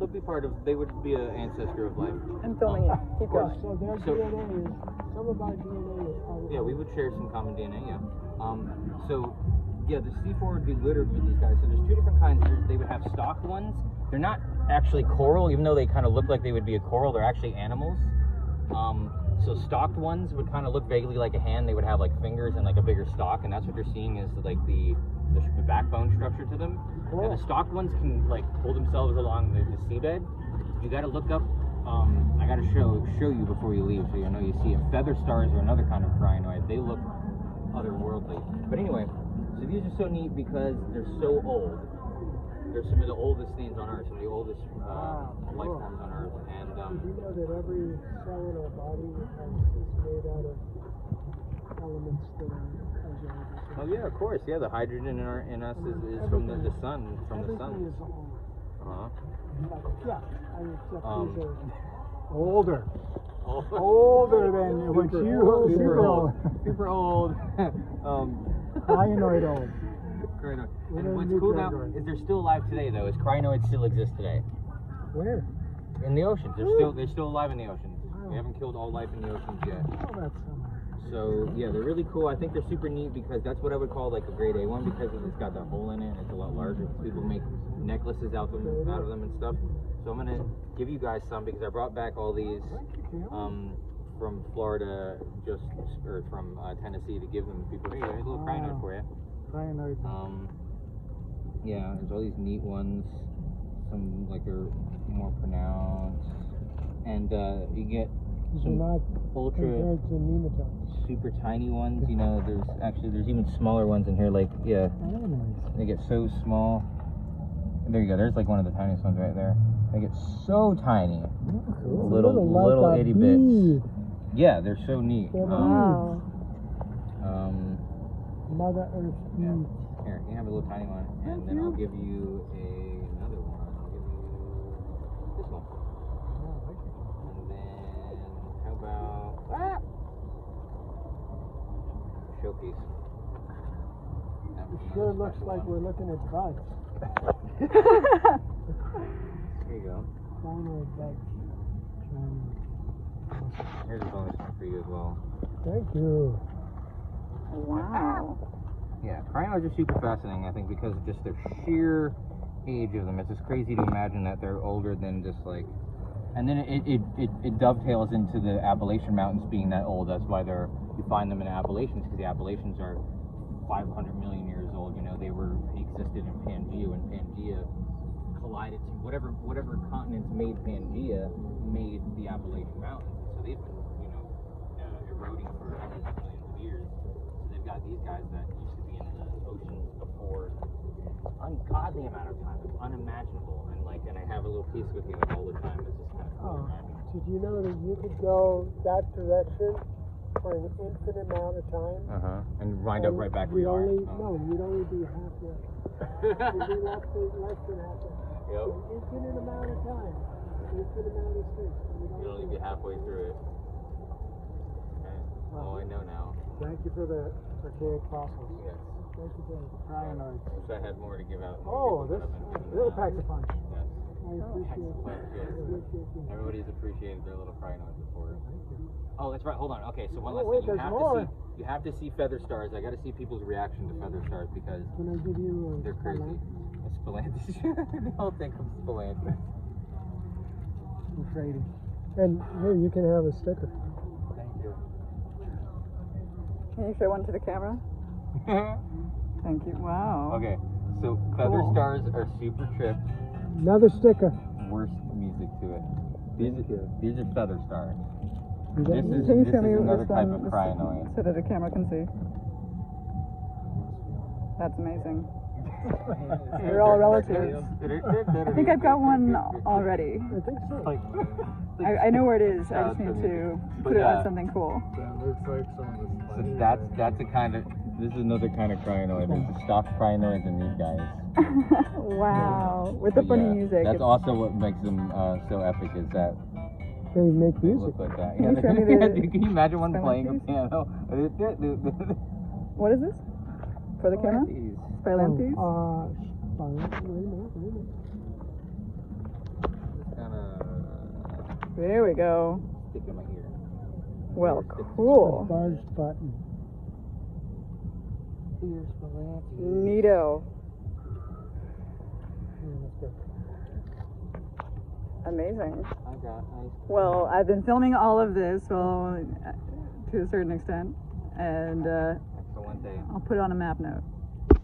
they'll be part of. They would be an ancestor of life. I'm filming you. Keep going. So their DNA is, some of our DNA is probably... Yeah, we would share some common DNA, yeah. So, yeah, the C4 would be littered with these guys. So there's two different kinds. They would have stocked ones. They're not actually coral, even though they kind of look like they would be a coral. They're actually animals. So stocked ones would kind of look vaguely like a hand. They would have like fingers and like a bigger stalk, and that's what you're seeing is like the backbone structure to them. Cool. And the stocked ones can like pull themselves along the seabed. You got to look up. I got to show you before you leave, so you know you see it. Feather stars are another kind of crinoid. They look otherworldly. But anyway, so these are so neat because they're so old. They're some of the oldest things on Earth, some of the oldest life forms on Earth. And did you know that every cell in our body is made out of elements that are as oh yeah, of course, yeah. The hydrogen in us is from the sun, from the sun. Everything is old. Uh-huh. Yeah, I mean, except Um, these are older. Older than what you super old. Super old. Crinoid old. Crinoid. We're And in what's new cool now category. is they're still alive today, though. Is crinoids still exist today Where? in the oceans? They're still alive in the oceans. We haven't killed all life in the oceans yet. Oh, that's So yeah, they're really cool. I think they're super neat because that's what I would call like a grade A one because it's got that hole in it. It's a lot larger. People make necklaces out of them and stuff. So I'm gonna give you guys some because I brought back all these from Florida, or from Tennessee to give them to people. Here you go, here's a little crinoid for you. Crinoid. Yeah, there's all these neat ones. Some like are more pronounced, and you get These are some not ultra compared to nematodes. super tiny ones. You know, there's even smaller ones in here. Like yeah, Oh, nice. they get so small. There you go. There's like one of the tiniest ones right there. They get so tiny, Cool. little like a itty bead. bits. Yeah, they're so neat. They're Wow. Mother Earth Yeah. bead. Here, you have a little tiny one, and then I'll give you another one. I'll give you this one. And then how about showpiece? It sure looks like we're looking at buds. Here you go. Crinoid buds. Here's a bonus one for you as well. Thank you. Wow. Yeah, crinoids are super fascinating, I think, because of just their sheer age of them. It's just crazy to imagine that they're older than just like... And then it dovetails into the Appalachian Mountains being that old. That's why you find them in Appalachians, because the Appalachians are 500 million years old. You know, they existed in Pangea when Pangea collided to whatever continents made Pangea made the Appalachian Mountains. So they've been, eroding for hundreds of millions of years. So they've got these guys that used to be in the oceans before ungodly amount of time. It's unimaginable. And I have a little piece with me all the time. It's just kind of cool. Did you know that you could go that direction for an infinite amount of time? And wind up right back where you are. No, you'd only be halfway. You'd be less than halfway. Yep. An infinite amount of time. Infinite amount of space. You'd only be halfway through it. Okay. Oh, I know now. Thank you for the archaic fossils. Yes. Thank you for the crinoids. Wish I had more to give out. Oh, this little packs a punch. Yes. I appreciate it. Everybody's appreciated their little crinoids before. Oh, that's right. Hold on. Okay, so one Oh, last wait, thing. there's more. You have to see feather stars. I got to see people's reaction to feather stars because Can I give you a they're crazy. A Spilanthes. They all think of Spilanthes. trading? And here, you can have a sticker. Thank you. Can you show one to the camera? Thank you. Wow. Okay, so feather Cool. stars are super tripped. Another sticker. Worst music to it. These are feather stars. You This got- is Can you show me another this type one of crinoid. so that the camera can see? That's amazing. They're all relatives. I think I've got one already. I think so. I know where it is. I just need to put it on something cool. That looks like some of the So that's a kind of, this is another kind of crinoid. There's the stock crinoids and these guys. Wow. With the But funny yeah, music. That's It's- also what makes them so epic is that They make they music. look like that. Can you show me the- Can you imagine one playing a Spilanthes? piano? What is this? For the camera? Spilanthes? Wait a minute. There we go. Stick in my ear. Well, The cool. buzz button. Ears for Neato. Let's go. Amazing. I got ice. Well, I've been filming all of this, well, to a certain extent, and Excelente. I'll put it on a map note.